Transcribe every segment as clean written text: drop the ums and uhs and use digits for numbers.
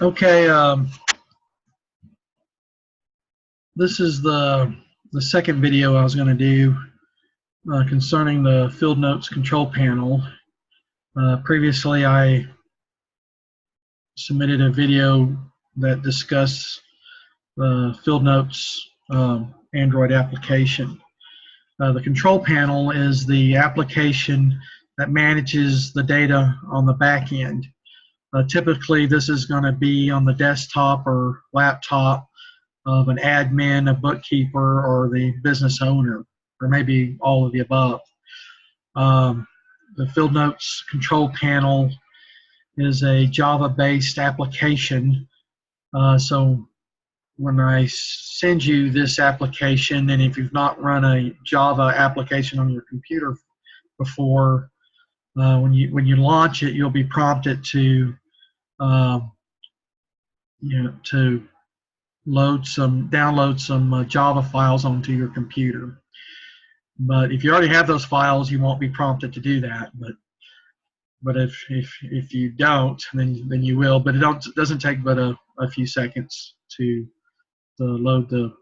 Okay, this is the second video I was going to do concerning the Field Notes control panel. Previously, I submitted a video that discussed the Field Notes Android application. The control panel is the application that manages the data on the back end. Typically, this is going to be on the desktop or laptop of an admin, a bookkeeper, or the business owner, or maybe all of the above. The Field Notes control panel is a Java-based application. So when I send you this application, and if you've not run a Java application on your computer before, when you launch it, you'll be prompted to download some Java files onto your computer. But if you already have those files, you won't be prompted to do that. But if you don't, then you will. But it doesn't take but a few seconds to load the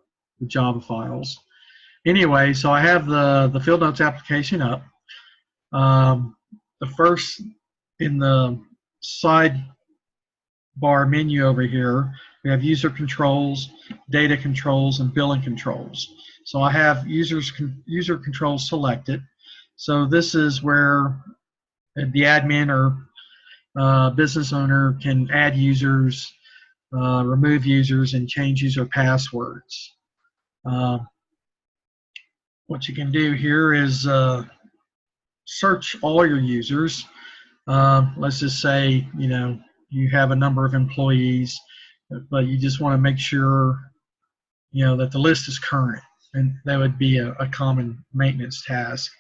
Java files. Anyway, so I have the Field Notes application up. The first in the sidebar menu over here, we have user controls, data controls, and billing controls. So I have user controls selected. So this is where the admin or business owner can add users, remove users, and change user passwords. What you can do here is search all your users. Let's just say you have a number of employees, but you just want to make sure that the list is current, and that would be a common maintenance task.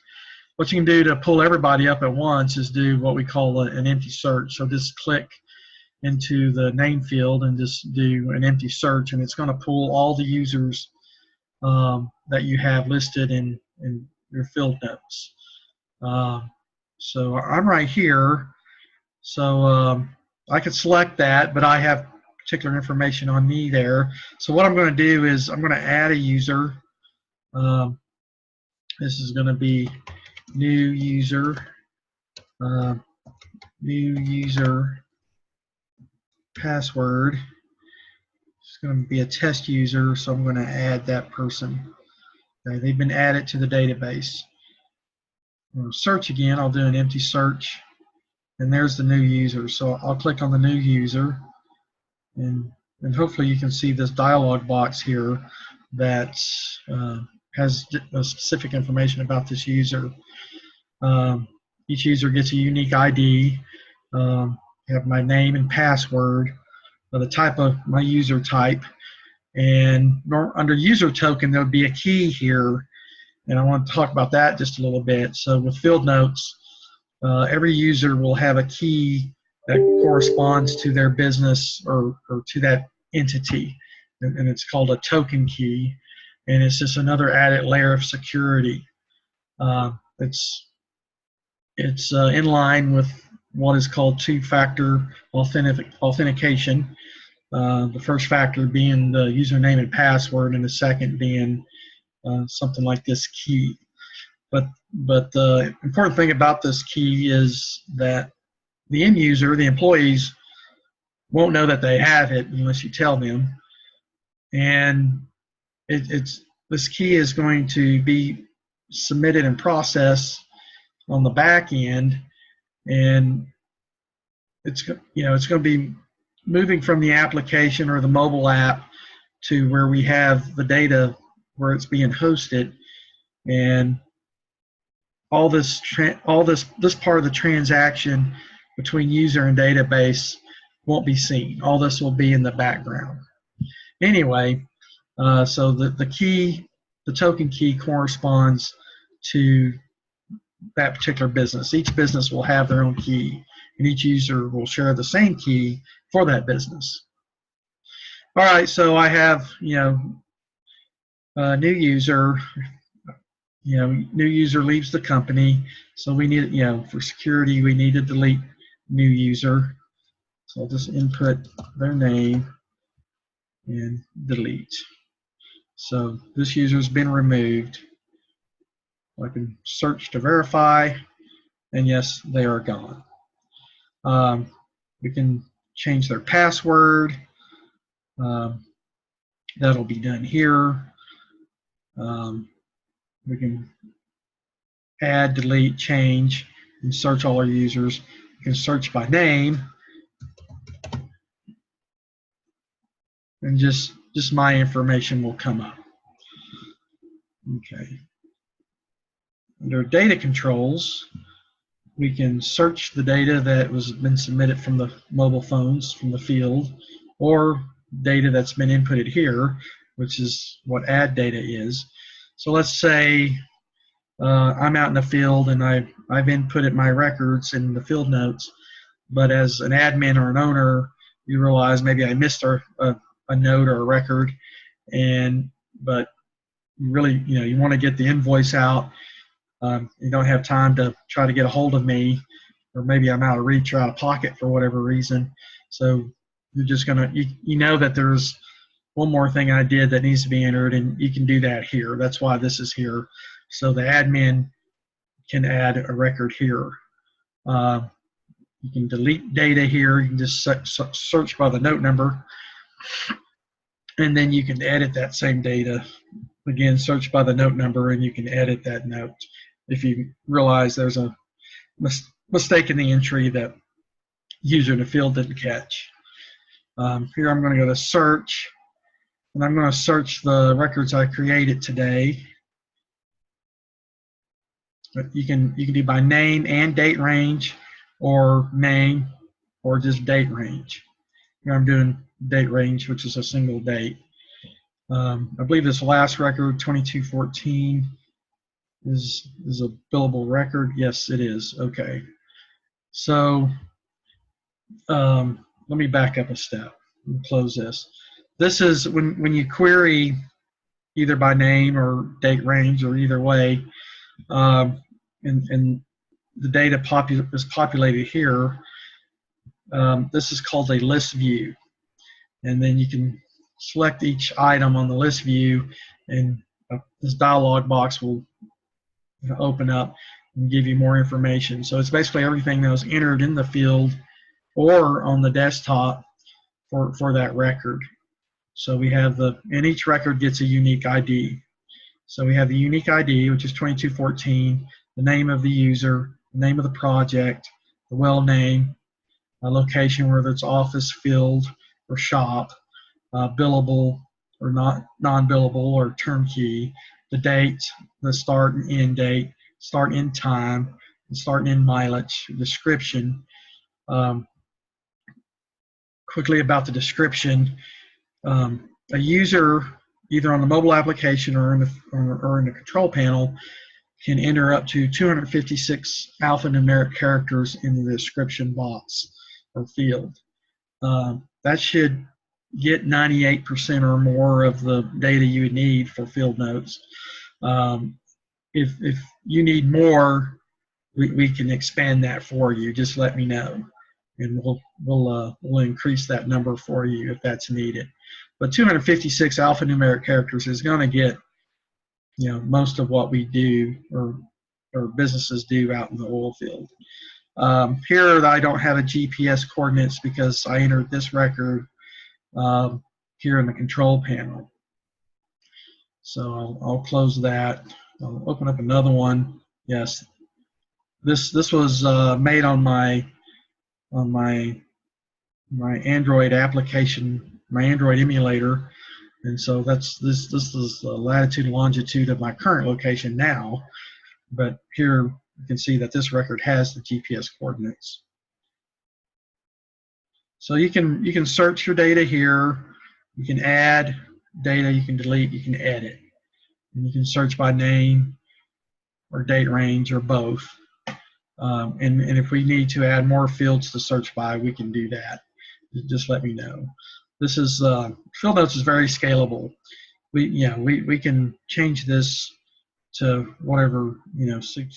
What you can do to pull everybody up at once is do what we call an empty search. So just click into the name field and just do an empty search, and it's going to pull all the users that you have listed in your Field Notes. So I'm right here, so I could select that, but I have particular information on me there. So what I'm going to do is I'm going to add a user. This is going to be new user password. It's going to be a test user, so I'm going to add that person. Okay, they've been added to the database. I'm going to search again. I'll do an empty search, and there's the new user. So I'll click on the new user, and hopefully you can see this dialog box here that has specific information about this user. Each user gets a unique ID. You have my name and password, the type of my user type, and under user token there would be a key here, and I want to talk about that just a little bit. So with Field Notes, every user will have a key that corresponds to their business or to that entity, and it's called a token key, and it's just another added layer of security. It's in line with what is called two-factor authentication. The first factor being the username and password, and the second being something like this key. But the important thing about this key is that the end user, the employees, won't know that they have it unless you tell them. And this key is going to be submitted and processed on the back end, and it's going to be moving from the application or the mobile app to where we have the data where it's being hosted, and all this part of the transaction between user and database won't be seen. All this will be in the background. Anyway, so the key, the token key, corresponds to that particular business. Each business will have their own key, and each user will share the same key for that business. All right, so I have a new user. New user leaves the company, so we need, for security, we need to delete new user. So I'll just input their name and delete. So this user's been removed. I can search to verify, and yes, they are gone. We can change their password. That'll be done here. We can add, delete, change, and search all our users. We can search by name, and just my information will come up. Okay. Under data controls, we can search the data that was been submitted from the mobile phones from the field, or data that's been inputted here, which is what add data is. So let's say I'm out in the field and I've inputted my records in the field notes, but as an admin or an owner, you realize maybe I missed a note or a record, but really, you want to get the invoice out. You don't have time to try to get a hold of me, or maybe I'm out of reach or out of pocket for whatever reason. So you're just gonna, you know that there's one more thing I did that needs to be entered, and you can do that here. That's why this is here. So the admin can add a record here. You can delete data here. You can just search by the note number, and then you can edit that same data. Again, search by the note number, and you can edit that note if you realize there's a mistake in the entry that user in the field didn't catch. Here I'm going to go to search, and I'm going to search the records I created today. But you can do by name and date range, or name, or just date range. Here I'm doing date range, which is a single date. I believe this last record, 2214, is a billable record. Yes, it is. Okay. So let me back up a step and close this. This is when you query either by name or date range, or either way, and the data is populated here. This is called a list view, and then you can select each item on the list view, and this dialog box will open up and give you more information. So it's basically everything that was entered in the field or on the desktop for that record. So we have and each record gets a unique ID. So we have the unique ID, which is 2214, the name of the user, the name of the project, the well name, a location, whether it's office, field, or shop, billable or non-billable or turnkey, the date, the start and end date, start and end time, and start and end mileage, description. Quickly about the description, a user either on the mobile application or in the control panel can enter up to 256 alphanumeric characters in the description box or field. That should get 98% or more of the data you would need for field notes. If you need more, we can expand that for you. Just let me know, and we'll increase that number for you if that's needed. But 256 alphanumeric characters is going to get most of what we do or businesses do out in the oil field. Here I don't have a GPS coordinates because I entered this record here in the control panel. So I'll close that. I'll open up another one. Yes, this was made on my Android application, my Android emulator, and so this is the latitude and longitude of my current location now. But here you can see that this record has the GPS coordinates. So you can search your data here. You can add data. You can delete. You can edit. And you can search by name or date range or both. And if we need to add more fields to search by, we can do that. Just let me know. This is field notes is very scalable. We can change this to whatever suits